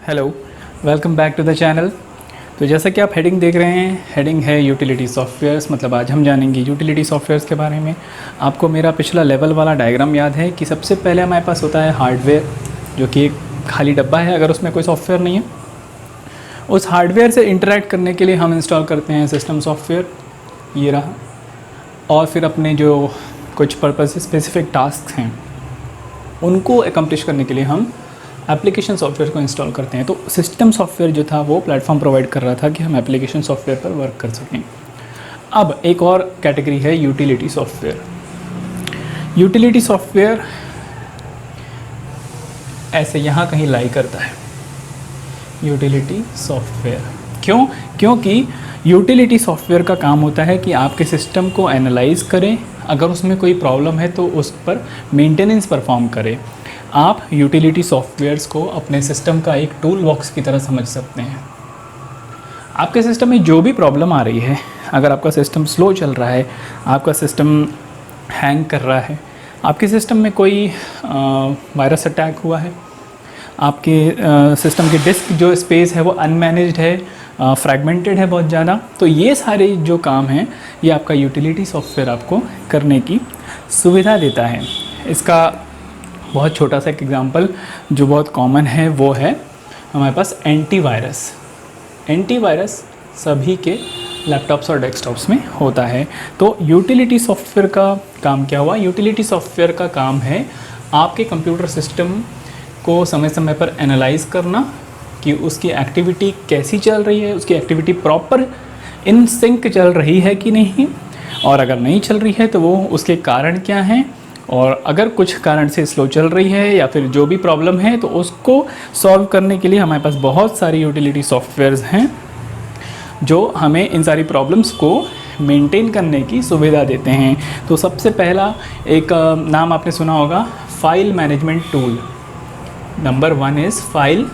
Hello, welcome back to the channel. तो जैसा कि आप हेडिंग देख रहे हैं, हेडिंग है यूटिलिटी सॉफ्टवेयर्स। मतलब आज हम जानेंगे यूटिलिटी सॉफ्टवेयर्स के बारे में। आपको मेरा पिछला लेवल वाला डायग्राम याद है कि सबसे पहले हमारे पास होता है हार्डवेयर, जो कि एक खाली डब्बा है अगर उसमें कोई सॉफ्टवेयर नहीं है। उस हार्डवेयर से इंटरेक्ट करने के लिए हम इंस्टॉल करते हैं सिस्टम सॉफ्टवेयर, ये रहा। और फिर अपने जो कुछ पर्पस स्पेसिफिक टास्क हैं उनको अकम्प्लिश करने के लिए हम एप्लीकेशन सॉफ्टवेयर को इंस्टॉल करते हैं। तो सिस्टम सॉफ्टवेयर जो था वो प्लेटफॉर्म प्रोवाइड कर रहा था कि हम एप्लीकेशन सॉफ्टवेयर पर वर्क कर सकें। अब एक और कैटेगरी है यूटिलिटी सॉफ्टवेयर। यूटिलिटी सॉफ्टवेयर ऐसे यहाँ कहीं लाई करता है, यूटिलिटी सॉफ्टवेयर। क्योंकि यूटिलिटी सॉफ्टवेयर का काम होता है कि आपके सिस्टम को एनालाइज करें, अगर उसमें कोई प्रॉब्लम है तो उस पर मेंटेनेंस परफॉर्म करे। आप यूटिलिटी सॉफ्टवेयर्स को अपने सिस्टम का एक टूल बॉक्स की तरह समझ सकते हैं। आपके सिस्टम में जो भी प्रॉब्लम आ रही है, अगर आपका सिस्टम स्लो चल रहा है, आपका सिस्टम हैंग कर रहा है, आपके सिस्टम में कोई वायरस अटैक हुआ है, आपके सिस्टम की डिस्क जो स्पेस है वो अनमैनेज्ड है, फ्रैगमेंटेड है बहुत ज़्यादा, तो ये सारे जो काम हैं ये आपका यूटिलिटी सॉफ्टवेयर आपको करने की सुविधा देता है। इसका बहुत छोटा सा एक एग्जांपल जो बहुत कॉमन है वो है हमारे पास एंटीवायरस। एंटीवायरस सभी के लैपटॉप्स और डेस्कटॉप्स में होता है। तो यूटिलिटी सॉफ्टवेयर का काम क्या हुआ? यूटिलिटी सॉफ्टवेयर का काम है आपके कंप्यूटर सिस्टम को समय समय पर एनालाइज करना कि उसकी एक्टिविटी कैसी चल रही है, उसकी एक्टिविटी प्रॉपर इन सिंक चल रही है कि नहीं, और अगर नहीं चल रही है तो वो उसके कारण क्या हैं, और अगर कुछ कारण से स्लो चल रही है या फिर जो भी प्रॉब्लम है तो उसको सॉल्व करने के लिए हमारे पास बहुत सारी यूटिलिटी सॉफ्टवेयर्स हैं जो हमें इन सारी प्रॉब्लम्स को मेंटेन करने की सुविधा देते हैं। तो सबसे पहला एक नाम आपने सुना होगा, file management tool. Number 1 is file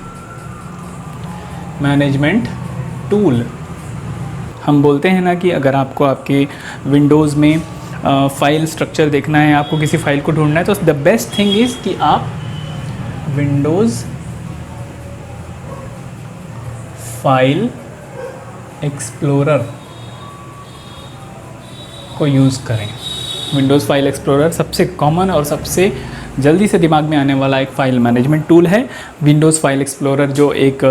management tool. हम बोलते हैं ना कि अगर आपको आपके विंडोज़ में फाइल स्ट्रक्चर देखना है, आपको किसी फाइल को ढूंढना है, तो द बेस्ट थिंग इज़ कि आप विंडोज़ फाइल एक्सप्लोरर को यूज़ करें। विंडोज़ फाइल एक्सप्लोरर सबसे कॉमन और सबसे जल्दी से दिमाग में आने वाला एक फ़ाइल मैनेजमेंट टूल है। विंडोज़ फाइल एक्सप्लोरर जो एक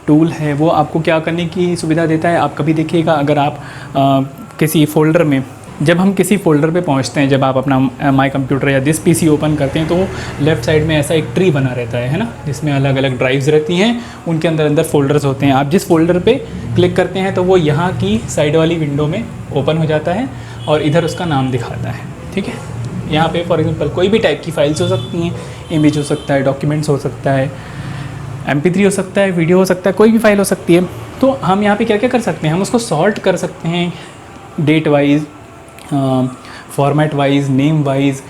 टूल है वो आपको क्या करने की सुविधा देता है? आप कभी देखिएगा, अगर आप किसी फ़ोल्डर में, जब हम किसी फ़ोल्डर पे पहुंचते हैं, जब आप अपना माई कंप्यूटर या दिस पीसी ओपन करते हैं तो लेफ़्ट साइड में ऐसा एक ट्री बना रहता है ना, जिसमें अलग अलग ड्राइव्स रहती हैं, उनके अंदर फ़ोल्डर्स होते हैं। आप जिस फ़ोल्डर पे क्लिक करते हैं तो वो यहाँ की साइड वाली विंडो में ओपन हो जाता है और इधर उसका नाम दिखाता है। ठीक है, यहाँ पे फॉर एग्जांपल कोई भी टाइप की फाइल्स हो सकती हैं, इमेज हो सकता है, डॉक्यूमेंट्स हो सकता है, MP3 हो सकता है, वीडियो हो सकता है, कोई भी फाइल हो सकती है। तो हम यहाँ पे क्या क्या कर सकते हैं? हम उसको सॉर्ट कर सकते हैं date wise, format wise, name wise,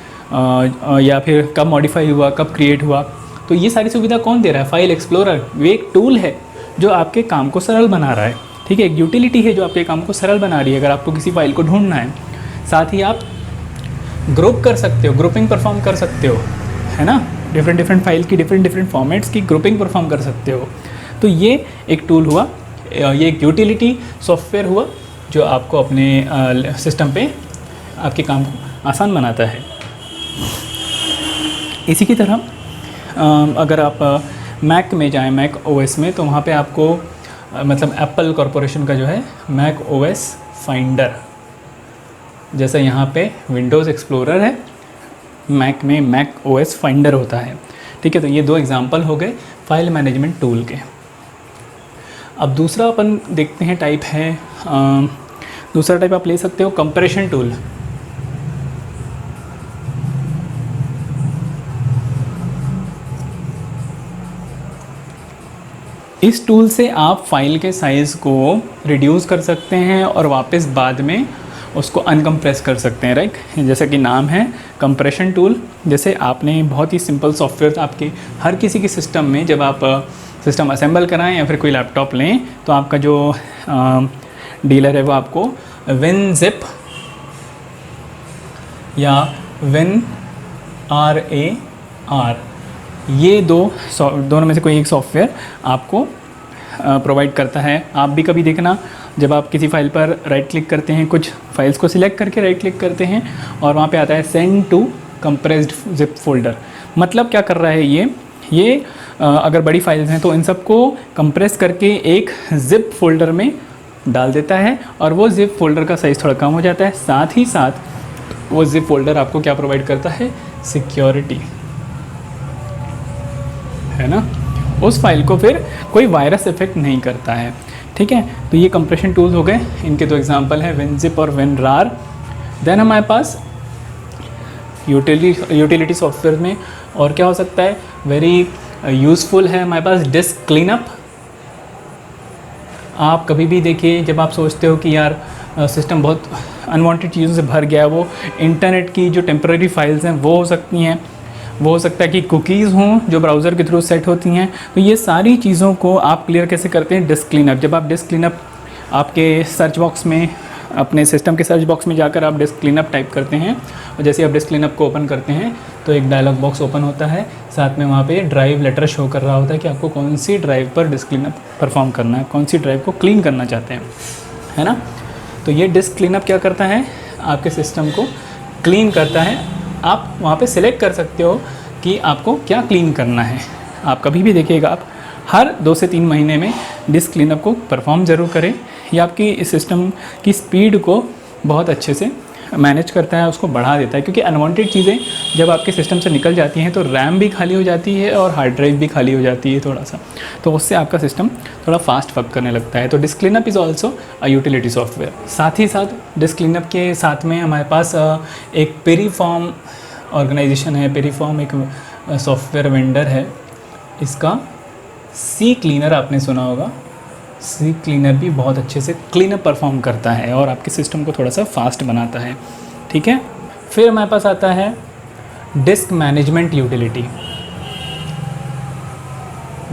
या फिर कब मॉडिफाई हुआ, कब क्रिएट हुआ। तो ये सारी सुविधा कौन दे रहा है? File explorer. वे एक टूल है जो आपके काम को सरल बना रहा है। ठीक है, एक यूटिलिटी है जो आपके काम को सरल बना रही है। अगर आपको किसी फाइल को ढूंढना है, साथ ही आप ग्रुप कर सकते हो, ग्रुपिंग परफॉर्म कर सकते हो, है ना, डिफरेंट फाइल की डिफरेंट फॉर्मेट्स की ग्रुपिंग परफॉर्म कर सकते हो। तो ये एक टूल हुआ, ये एक यूटिलिटी सॉफ्टवेयर हुआ जो आपको अपने सिस्टम पे आपके काम को आसान बनाता है। इसी की तरह अगर आप मैक में जाएं, मैक OS में, तो वहाँ पे आपको मतलब एप्पल कॉरपोरेशन का जो है मैक OS फाइंडर, जैसे यहाँ पे विंडोज़ एक्सप्लोरर है, मैक में मैक OS फाइंडर होता है। ठीक है, तो ये 2 एग्जांपल हो गए फाइल मैनेजमेंट टूल के। अब दूसरा अपन देखते हैं टाइप है, दूसरा टाइप आप ले सकते हो कंपैरिजन टूल। इस टूल से आप फाइल के साइज़ को रिड्यूस कर सकते हैं और वापस बाद में उसको अनकम्प्रेस कर सकते हैं, राइट। जैसे कि नाम है कंप्रेशन टूल। जैसे आपने बहुत ही सिंपल सॉफ्टवेयर आपके हर किसी के सिस्टम में, जब आप सिस्टम असेंबल कराएं या फिर कोई लैपटॉप लें, तो आपका जो डीलर है वो आपको WinZip या WinRAR ये दोनों में से कोई एक सॉफ्टवेयर आपको प्रोवाइड करता है। आप भी कभी देखना, जब आप किसी फाइल पर राइट क्लिक करते हैं, कुछ फाइल्स को सिलेक्ट करके राइट क्लिक करते हैं और वहाँ पे आता है send to compressed zip folder. मतलब क्या कर रहा है ये अगर बड़ी फाइल्स हैं तो इन सबको कंप्रेस करके एक जिप फोल्डर में डाल देता है और वो जिप फोल्डर का साइज़ थोड़ा कम हो जाता है। साथ ही साथ वो जिप फोल्डर आपको क्या प्रोवाइड करता है, सिक्योरिटी, है ना। उस फाइल को फिर कोई वायरस इफेक्ट नहीं करता है, ठीक है। तो ये कंप्रेशन टूल्स हो गए, इनके दो एग्जांपल हैं WinZip और WinRAR। देन हमारे पास यूटिलिटी सॉफ्टवेयर में और क्या हो सकता है, वेरी यूज़फुल है हमारे पास डिस्क क्लीनअप। आप कभी भी देखिए, जब आप सोचते हो कि यार सिस्टम बहुत अनवांटेड चीज़ों से भर गया है, वो इंटरनेट की जो टेम्पररी फाइल्स हैं वो हो सकती हैं, वो हो सकता है कि कुकीज़ हों जो ब्राउज़र के थ्रू सेट होती हैं। तो ये सारी चीज़ों को आप क्लियर कैसे करते हैं, डिस्क क्लीनअप। जब आप डिस्क क्लीनअप आपके सर्च बॉक्स में, अपने सिस्टम के सर्च बॉक्स में जाकर आप डिस्क क्लीनअप टाइप करते हैं और जैसे आप डिस्क क्लीनअप को ओपन करते हैं तो एक डायलॉग बॉक्स ओपन होता है, साथ में वहाँ पे ड्राइव लेटर शो कर रहा होता है कि आपको कौन सी ड्राइव पर डिस्क क्लीनअप परफॉर्म करना है, कौन सी ड्राइव को क्लीन करना चाहते हैं, है ना। तो ये डिस्क क्लीनअप क्या करता है, आपके सिस्टम को क्लीन करता है। आप वहाँ पे सिलेक्ट कर सकते हो कि आपको क्या क्लीन करना है। आप कभी भी देखिएगा, आप हर 2 से 3 महीने में डिस्क क्लीनअप को परफॉर्म ज़रूर करें। ये आपकी इस सिस्टम की स्पीड को बहुत अच्छे से मैनेज करता है, उसको बढ़ा देता है। क्योंकि अनवांटेड चीज़ें जब आपके सिस्टम से निकल जाती हैं तो रैम भी खाली हो जाती है और हार्ड ड्राइव भी खाली हो जाती है थोड़ा सा, तो उससे आपका सिस्टम थोड़ा फास्ट वर्क करने लगता है। तो disc cleanup is also a utility software. साथ ही साथ डिस्क क्लीनअप के साथ में हमारे पास एक पेरीफॉर्म ऑर्गेनाइजेशन है। पेरीफॉर्म एक सॉफ्टवेयर वेंडर है, इसका सी क्लीनर आपने सुना होगा। सी क्लीनर भी बहुत अच्छे से क्लीनअप परफॉर्म करता है और आपके सिस्टम को थोड़ा सा फास्ट बनाता है, ठीक है। फिर हमारे पास आता है disc management utility.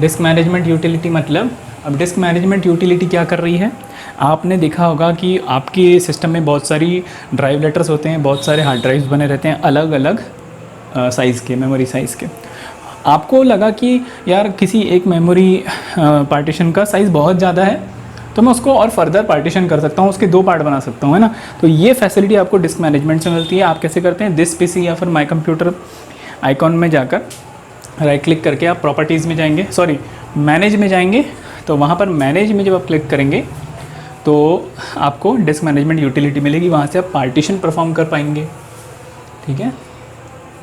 Disc management utility मतलब, अब डिस्क मैनेजमेंट यूटिलिटी क्या कर रही है, आपने देखा होगा कि आपके सिस्टम में बहुत सारी ड्राइव लेटर्स होते हैं, बहुत सारे हार्ड ड्राइव्स बने रहते हैं अलग अलग साइज़ के, मेमोरी साइज़ के। आपको लगा कि यार किसी एक मेमोरी पार्टीशन का साइज़ बहुत ज़्यादा है तो मैं उसको और फर्दर पार्टीशन कर सकता हूँ, उसके 2 पार्ट बना सकता हूँ, है ना। तो ये फैसिलिटी आपको डिस्क मैनेजमेंट से मिलती है। आप कैसे करते हैं, दिस पीसी या फिर माई कंप्यूटर आइकॉन में जाकर राइट क्लिक करके आप प्रॉपर्टीज़ में जाएंगे, सॉरी मैनेज में जाएंगे। तो वहाँ पर मैनेज में जब आप क्लिक करेंगे तो आपको डिस्क मैनेजमेंट यूटिलिटी मिलेगी, वहाँ से आप पार्टीशन परफॉर्म कर पाएंगे, ठीक है।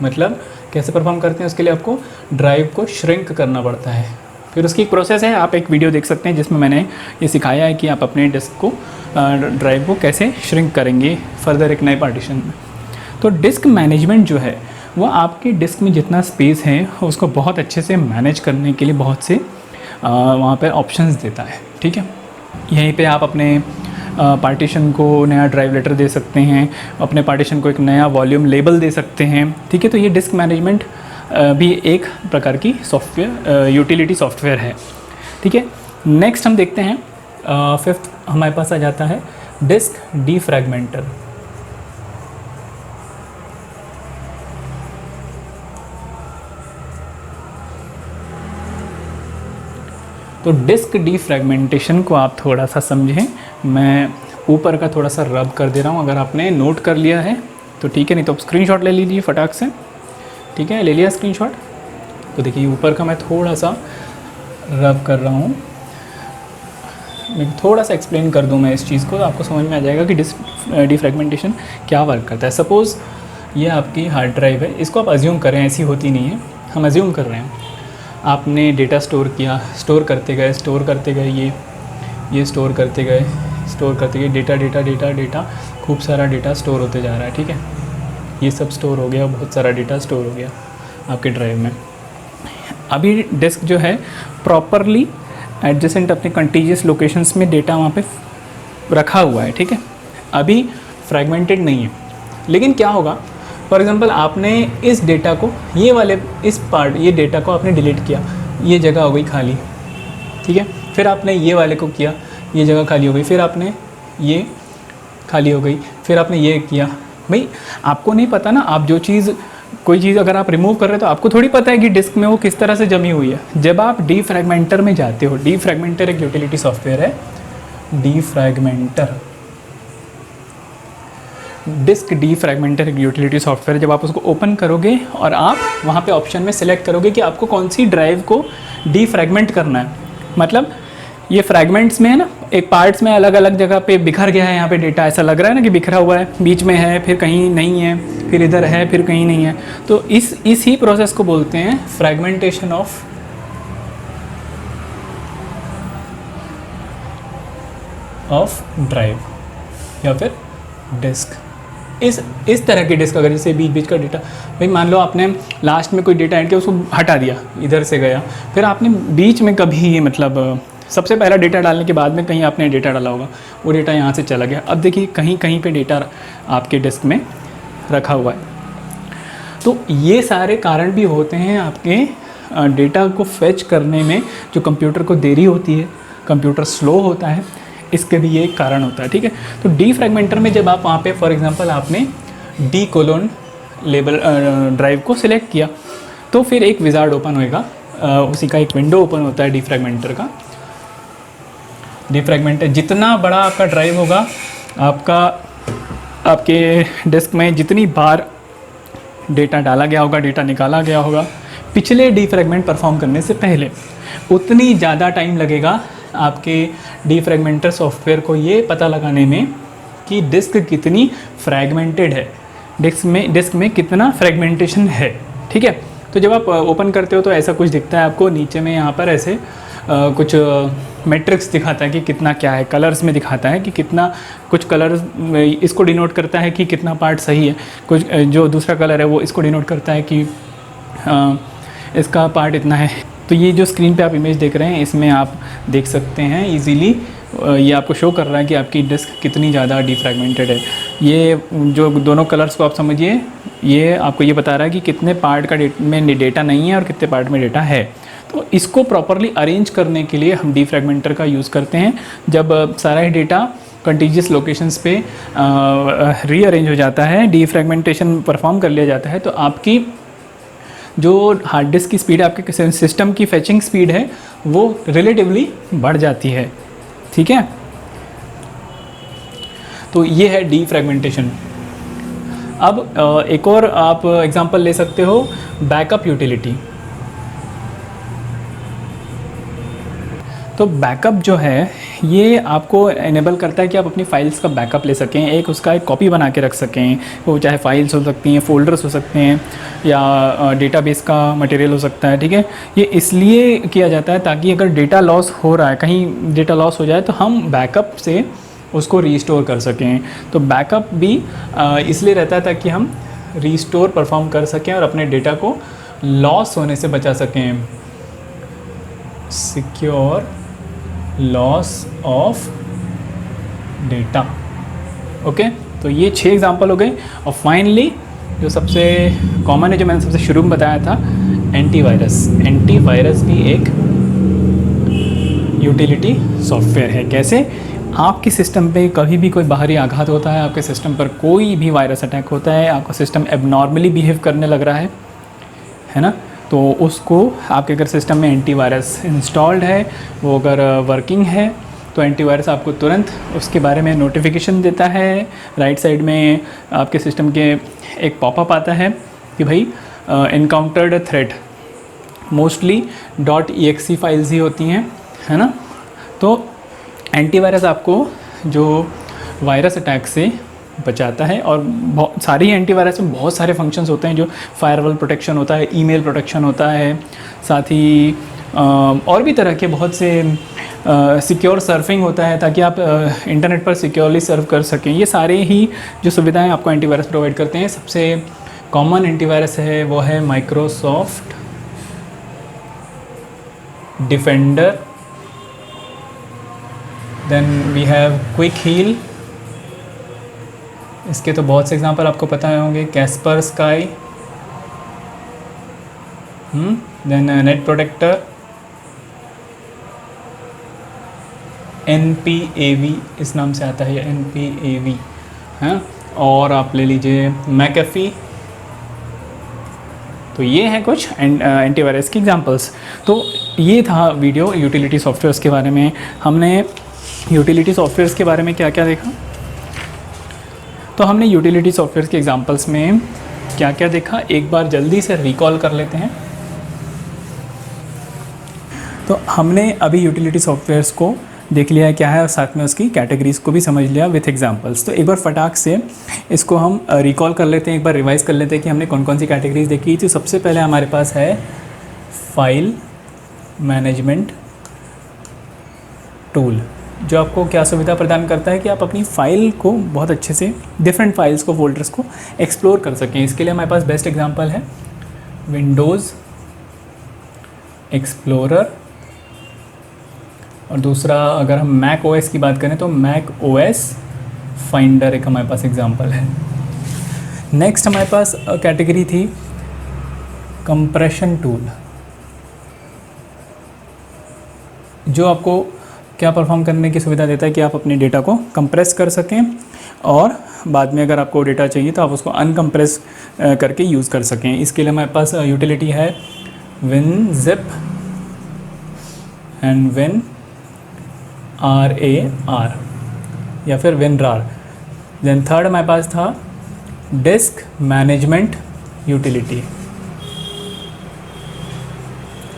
मतलब कैसे परफॉर्म करते हैं, उसके लिए आपको ड्राइव को श्रिंक करना पड़ता है। फिर उसकी एक प्रोसेस है, आप एक वीडियो देख सकते हैं जिसमें मैंने ये सिखाया है कि आप अपने डिस्क को, ड्राइव को कैसे श्रिंक करेंगे फर्दर एक नए पार्टीशन में। तो डिस्क मैनेजमेंट जो है वो आपके डिस्क में जितना स्पेस है उसको बहुत अच्छे से मैनेज करने के लिए बहुत से वहाँ पर ऑप्शंस देता है, ठीक है। यहीं पे आप अपने पार्टीशन को नया ड्राइव लेटर दे सकते हैं, अपने पार्टीशन को एक नया वॉल्यूम लेबल दे सकते हैं, ठीक है। तो ये डिस्क मैनेजमेंट भी एक प्रकार की सॉफ्टवेयर यूटिलिटी सॉफ्टवेयर है, ठीक है। नेक्स्ट हम देखते हैं 5th हमारे पास आ जाता है डिस्क डीफ्रैगमेंटर। तो डिस्क डीफ्रैगमेंटेशन को आप थोड़ा सा समझें, मैं ऊपर का थोड़ा सा रब कर दे रहा हूँ। अगर आपने नोट कर लिया है तो ठीक है, नहीं तो आप स्क्रीनशॉट ले लीजिए फटाक से, ठीक है। ले लिया स्क्रीनशॉट, तो देखिए ऊपर का मैं थोड़ा सा रब कर रहा हूँ। मैं थोड़ा सा एक्सप्लेन कर दूँ मैं इस चीज़ को, तो आपको समझ में आ जाएगा कि डिस्क डीफ्रैगमेंटेशन क्या वर्क करता है। सपोज़ ये आपकी हार्ड ड्राइव है, इसको आप अज्यूम करें, ऐसी होती नहीं है, हम अज्यूम कर रहे हैं। आपने डेटा स्टोर किया, स्टोर करते गए ये स्टोर करते गए डेटा, खूब सारा डेटा स्टोर होते जा रहा है, ठीक है। ये सब स्टोर हो गया, बहुत सारा डेटा स्टोर हो गया आपके ड्राइव में। अभी डिस्क जो है प्रॉपरली एडजेसेंट अपने कंटीजियस लोकेशंस में डेटा वहाँ पे रखा हुआ है, ठीक है। अभी फ्रैगमेंटेड नहीं है। लेकिन क्या होगा, फॉर एग्जांपल आपने इस डेटा को, ये डेटा को आपने डिलीट किया, ये जगह हो गई खाली, ठीक है। फिर आपने ये वाले को किया, ये जगह खाली हो गई, फिर आपने ये खाली हो गई, फिर आपने ये किया। भाई आपको नहीं पता ना, आप जो चीज़ कोई चीज़ अगर आप रिमूव कर रहे हो तो आपको थोड़ी पता है कि डिस्क में वो किस तरह से जमी हुई है। जब आप डीफ्रैगमेंटर में जाते हो, डीफ्रैगमेंटर एक यूटिलिटी सॉफ्टवेयर है, डीफ्रैगमेंटर, डिस्क डीफ्रैगमेंटर एक यूटिलिटी सॉफ्टवेयर है। जब आप उसको ओपन करोगे और आप वहाँ पे ऑप्शन में सिलेक्ट करोगे कि आपको कौन सी ड्राइव को डीफ्रैगमेंट करना है, मतलब ये फ्रैगमेंट्स में है ना, एक पार्ट्स में अलग अलग जगह पे बिखर गया है, यहाँ पे डेटा ऐसा लग रहा है ना कि बिखरा हुआ है, बीच में है, फिर कहीं नहीं है, फिर इधर है, फिर कहीं नहीं है। तो इस ही प्रोसेस को बोलते हैं फ्रैगमेंटेशन ऑफ ड्राइव या फिर डिस्क। इस तरह की डिस्क, अगर जैसे बीच बीच का डेटा, भाई मान लो आपने लास्ट में कोई डेटा ऐड किया, उसको हटा दिया, इधर से गया, फिर आपने बीच में कभी मतलब सबसे पहला डेटा डालने के बाद में कहीं आपने डेटा डाला होगा, वो डेटा यहाँ से चला गया। अब देखिए कहीं कहीं पे डेटा आपके डिस्क में रखा हुआ है। तो ये सारे कारण भी होते हैं आपके डेटा को फेच करने में, जो कंप्यूटर को देरी होती है, कंप्यूटर स्लो होता है, इसके भी ये एक कारण होता है, ठीक है। तो डीफ्रैगमेंटर में जब आप वहाँ पे फॉर एग्जांपल आपने डी कोलोन लेबल ड्राइव को सिलेक्ट किया, तो फिर एक विजार्ड ओपन होएगा, उसी का एक विंडो ओपन होता है डीफ्रैगमेंटर का। डीफ्रैगमेंटर जितना बड़ा आपका ड्राइव होगा, आपके डिस्क में जितनी बार डेटा डाला गया होगा, डेटा निकाला गया होगा पिछले डीफ्रैगमेंट परफॉर्म करने से पहले, उतनी ज़्यादा टाइम लगेगा आपके डीफ्रैगमेंटर सॉफ्टवेयर को ये पता लगाने में कि डिस्क कितनी फ्रैगमेंटेड है, डिस्क में कितना फ्रैगमेंटेशन है, ठीक है। तो जब आप ओपन करते हो तो ऐसा कुछ दिखता है आपको, नीचे में यहाँ पर ऐसे कुछ मैट्रिक्स दिखाता है कि कितना क्या है, कलर्स में दिखाता है कि कितना, कुछ कलर इसको डिनोट करता है कि कितना पार्ट सही है, कुछ जो दूसरा कलर है वो इसको डिनोट करता है कि इसका पार्ट इतना है। तो ये जो स्क्रीन पे आप इमेज देख रहे हैं, इसमें आप देख सकते हैं इजीली, ये आपको शो कर रहा है कि आपकी डिस्क कितनी ज़्यादा डीफ्रैगमेंटेड है। ये जो दोनों कलर्स को आप समझिए, ये आपको ये बता रहा है कि कितने पार्ट का में डेटा नहीं है और कितने पार्ट में डेटा है। तो इसको प्रॉपरली अरेंज करने के लिए हम डीफ्रैगमेंटर का यूज़ करते हैं। जब सारा ही डेटा कंटीजियस लोकेशंस पे रीअरेंज हो जाता है, डीफ्रैगमेंटेशन परफॉर्म कर लिया जाता है, तो आपकी जो हार्ड डिस्क की स्पीड, आपके सिस्टम की फेचिंग स्पीड है, वो रिलेटिवली बढ़ जाती है, ठीक है। तो ये है डीफ्रैगमेंटेशन। अब एक और आप एग्जांपल ले सकते हो, बैकअप यूटिलिटी। तो बैकअप जो है ये आपको इनेबल करता है कि आप अपनी फाइल्स का बैकअप ले सकें, एक उसका एक कॉपी बना के रख सकें। वो चाहे फाइल्स हो सकती हैं, फोल्डर्स हो सकते हैं, या डेटाबेस का मटेरियल हो सकता है, ठीक है। ये इसलिए किया जाता है ताकि अगर डेटा लॉस हो रहा है, कहीं डेटा लॉस हो जाए, तो हम बैकअप से उसको रीस्टोर कर सकें। तो बैकअप भी इसलिए रहता है ताकि हम रीस्टोर परफॉर्म कर सकें और अपने डेटा को लॉस होने से बचा सकें। Secure loss of data, okay. तो ये 6 एग्जांपल हो गए। और फाइनली जो सबसे कॉमन है, जो मैंने सबसे शुरू में बताया था, एंटीवायरस। एंटीवायरस भी एक यूटिलिटी सॉफ्टवेयर है। कैसे? आपके सिस्टम पे कभी भी कोई बाहरी आघात होता है, आपके सिस्टम पर कोई भी वायरस अटैक होता है, आपका सिस्टम एबनॉर्मली बिहेव करने लग रहा है ना, तो उसको आपके अगर सिस्टम में एंटीवायरस इंस्टॉल्ड है, वो अगर वर्किंग है, तो एंटीवायरस आपको तुरंत उसके बारे में नोटिफिकेशन देता है। राइट साइड में आपके सिस्टम के एक पॉपअप आता है कि भाई encountered threat, mostly .exe files ही होती हैं, है ना। तो एंटीवायरस आपको जो वायरस अटैक से बचाता है। और सारी एंटीवायरस में बहुत सारे फंक्शंस होते हैं, जो फायरवॉल प्रोटेक्शन होता है, ईमेल प्रोटेक्शन होता है, साथ ही और भी तरह के बहुत से सिक्योर सर्फिंग होता है, ताकि आप इंटरनेट पर सिक्योरली सर्व कर सकें। ये सारे ही जो सुविधाएं आपको एंटीवायरस प्रोवाइड करते हैं। सबसे कॉमन एंटीवायरस है वो है Microsoft Defender, then we have Quick Heal, इसके तो बहुत से एग्जांपल आपको पता होंगे, Kaspersky, then Net Protector, NPAV इस नाम से आता है, NPAV है। और आप ले लीजिए मैकेफी, तो ये हैं कुछ एंटीवायरस की एग्जांपल्स। तो ये था वीडियो यूटिलिटी सॉफ्टवेयर्स के बारे में। हमने यूटिलिटी सॉफ्टवेयर्स के बारे में क्या क्या देखा, तो हमने यूटिलिटी सॉफ्टवेयर्स के एग्जांपल्स में क्या क्या देखा, एक बार जल्दी से रिकॉल कर लेते हैं। तो हमने अभी यूटिलिटी सॉफ्टवेयर्स को देख लिया है क्या है, और साथ में उसकी कैटेगरीज को भी समझ लिया विथ एग्जांपल्स। तो एक बार फटाक से इसको हम रिकॉल कर लेते हैं, एक बार रिवाइज कर लेते हैं कि हमने कौन कौन सी कैटेगरीज देखी। तो सबसे पहले हमारे पास है फाइल मैनेजमेंट टूल, जो आपको क्या सुविधा प्रदान करता है कि आप अपनी फ़ाइल को बहुत अच्छे से, डिफरेंट फाइल्स को, फोल्डर्स को एक्सप्लोर कर सकें। इसके लिए हमारे पास बेस्ट एग्जांपल है विंडोज़ एक्सप्लोरर, और दूसरा अगर हम मैक ओएस की बात करें तो मैक ओएस फाइंडर एक हमारे पास एग्जांपल है। नेक्स्ट हमारे पास कैटेगरी थी कंप्रेशन टूल, जो आपको क्या परफॉर्म करने की सुविधा देता है कि आप अपने डेटा को कंप्रेस कर सकें, और बाद में अगर आपको डेटा चाहिए तो आप उसको अनकम्प्रेस करके यूज़ कर सकें। इसके लिए हमारे पास यूटिलिटी है WinZip एंड WinRAR या फिर WinRAR। देन थर्ड हमारे पास था disc management utility,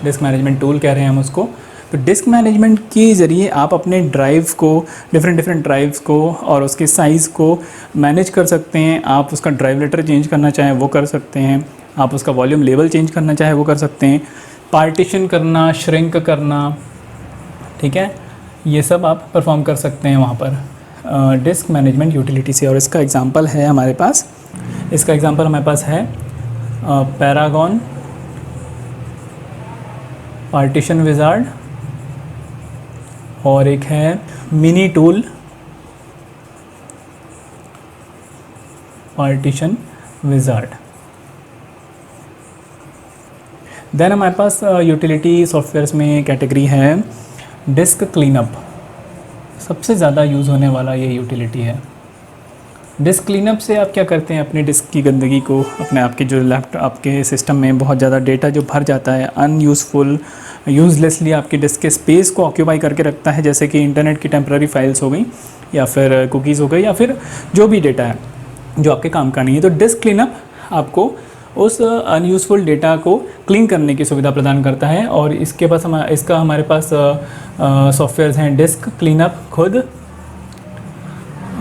disc management tool कह रहे हैं हम उसको। तो डिस्क मैनेजमेंट के ज़रिए आप अपने ड्राइव को, डिफरेंट ड्राइव्स को और उसके साइज़ को मैनेज कर सकते हैं। आप उसका ड्राइव लेटर चेंज करना चाहें वो कर सकते हैं, आप उसका वॉल्यूम लेवल चेंज करना चाहें वो कर सकते हैं, पार्टीशन करना, श्रिंक करना, ठीक है, ये सब आप परफॉर्म कर सकते हैं वहाँ पर डिस्क मैनेजमेंट यूटिलिटी से। और इसका एग्जांपल है हमारे पास, इसका एग्जांपल हमारे पास है पैरागॉन पार्टीशन विजार्ड, और एक है mini tool partition wizard. Then हमारे पास यूटिलिटी सॉफ्टवेयर्स में कैटेगरी है डिस्क क्लीनअप, सबसे ज़्यादा यूज़ होने वाला ये यूटिलिटी है। डिस्क क्लीनअप से आप क्या करते हैं, अपने डिस्क की गंदगी को, अपने आपके जो लैपटॉप, आपके सिस्टम में बहुत ज़्यादा डेटा जो भर जाता है, अनयूज़फुल, यूज़लेसली आपकी डिस्क के स्पेस को ऑक्यूपाई करके रखता है, जैसे कि इंटरनेट की टेम्पररी फाइल्स हो गई, या फिर कुकीज़ हो गई, या फिर जो भी डेटा है जो आपके काम का नहीं है। तो डिस्क क्लीनअप आपको उस अनयूज़फुल डेटा को क्लीन करने की सुविधा प्रदान करता है। और इसके पास इसका हमारे पास सॉफ्टवेयर्स हैं डिस्क क्लीनअप खुद,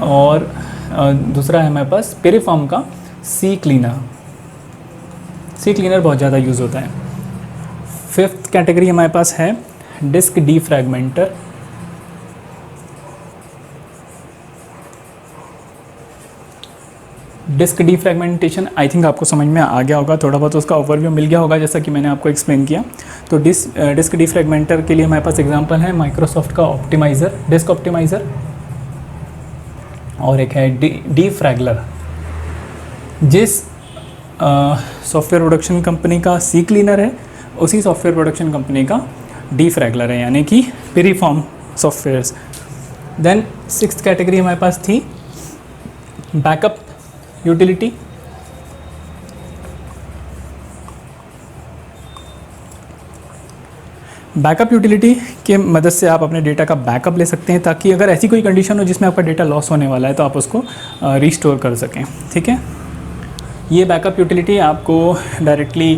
और दूसरा है हमारे पास पेरिफॉर्म का सी क्लीनर। सी क्लीनर बहुत ज़्यादा यूज़ होता है। फिफ्थ कैटेगरी हमारे पास है डिस्क डीफ्रैगमेंटर। डिस्क डीफ्रैगमेंटेशन आई थिंक आपको समझ में आ गया होगा, थोड़ा बहुत उसका ओवरव्यू मिल गया होगा जैसा कि मैंने आपको एक्सप्लेन किया। तो डिस्क डीफ्रैगमेंटर के लिए हमारे पास एग्जांपल है माइक्रोसॉफ्ट का ऑप्टिमाइज़र, डिस्क ऑप्टिमाइज़र, और एक है डीफ्रैगलर। जिस सॉफ्टवेयर प्रोडक्शन कंपनी का सी क्लीनर है, उसी सॉफ्टवेयर प्रोडक्शन कंपनी का डीफ्रैगलर है, यानी कि पेरिफॉर्म सॉफ्टवेयर्स। देन सिक्स्थ कैटेगरी हमारे पास थी बैकअप यूटिलिटी। बैकअप यूटिलिटी के मदद से आप अपने डेटा का बैकअप ले सकते हैं, ताकि अगर ऐसी कोई कंडीशन हो जिसमें आपका डेटा लॉस होने वाला है तो आप उसको रिस्टोर कर सकें, ठीक है। ये बैकअप यूटिलिटी आपको डायरेक्टली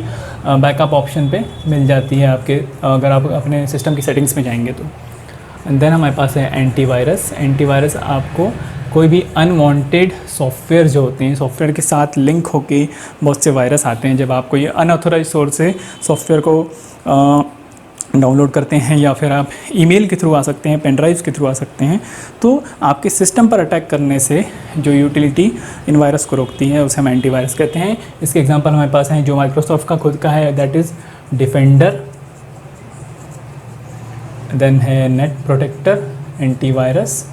बैकअप ऑप्शन पे मिल जाती है आपके, अगर आप अपने सिस्टम की सेटिंग्स में जाएंगे तो। एंड देन हमारे पास है एंटीवायरस। एंटीवायरस आपको कोई भी अनवांटेड सॉफ्टवेयर जो होते हैं, सॉफ्टवेयर के साथ लिंक होके बहुत से वायरस आते हैं, जब आप कोई अनऑथोराइज सोर्स से सॉफ्टवेयर को डाउनलोड करते हैं, या फिर आप ईमेल के थ्रू आ सकते हैं, पेन ड्राइव्स के थ्रू आ सकते हैं, तो आपके सिस्टम पर अटैक करने से जो यूटिलिटी इन वायरस को रोकती है उसे हम एंटीवायरस कहते हैं। इसके एग्जांपल हमारे पास हैं जो माइक्रोसॉफ्ट का खुद का है, दैट इज़ डिफेंडर, देन है Net Protector antivirus,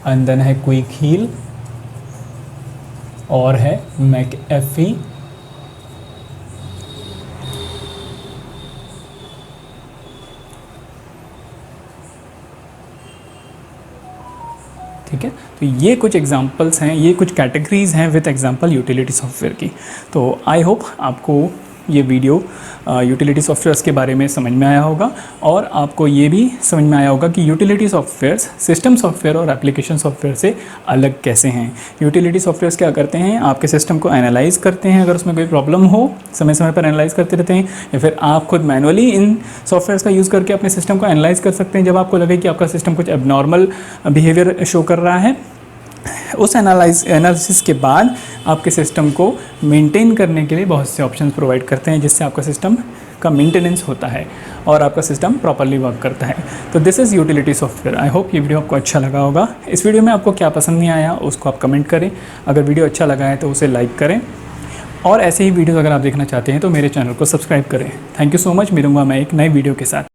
and then है क्विक हील, और है मैकएफी, ठीक है। तो ये कुछ एग्जांपल्स हैं, ये कुछ कैटेगरीज़ हैं विद एग्जांपल यूटिलिटी सॉफ्टवेयर की। तो आई होप आपको ये वीडियो यूटिलिटी सॉफ्टवेयर्स के बारे में समझ में आया होगा और आपको ये भी समझ में आया होगा कि यूटिलिटी सॉफ्टवेयर्स सिस्टम सॉफ्टवेयर और एप्लीकेशन सॉफ्टवेयर से अलग कैसे हैं। यूटिलिटी सॉफ्टवेयर्स क्या करते हैं, आपके सिस्टम को एनालाइज करते हैं, अगर उसमें कोई प्रॉब्लम हो समय समय पर एनालाइज करते रहते हैं, या फिर आप खुद मैनुअली इन सॉफ्टवेयर्स का यूज़ करके अपने सिस्टम को एनालाइज कर सकते हैं जब आपको लगे कि आपका सिस्टम कुछ एबनॉर्मल बिहेवियर शो कर रहा है। उस एनालिसिस के बाद आपके सिस्टम को मेंटेन करने के लिए बहुत से ऑप्शंस प्रोवाइड करते हैं जिससे आपका सिस्टम का मेंटेनेंस होता है और आपका सिस्टम प्रॉपर्ली वर्क करता है। तो this is utility software. I hope ये वीडियो आपको अच्छा लगा होगा। इस वीडियो में आपको क्या पसंद नहीं आया उसको आप कमेंट करें। अगर वीडियो अच्छा लगा है तो उसे लाइक करें और ऐसे ही वीडियोज़ अगर आप देखना चाहते हैं तो मेरे चैनल को सब्सक्राइब करें। Thank you so much. मिलूंगा मैं एक नई वीडियो के साथ।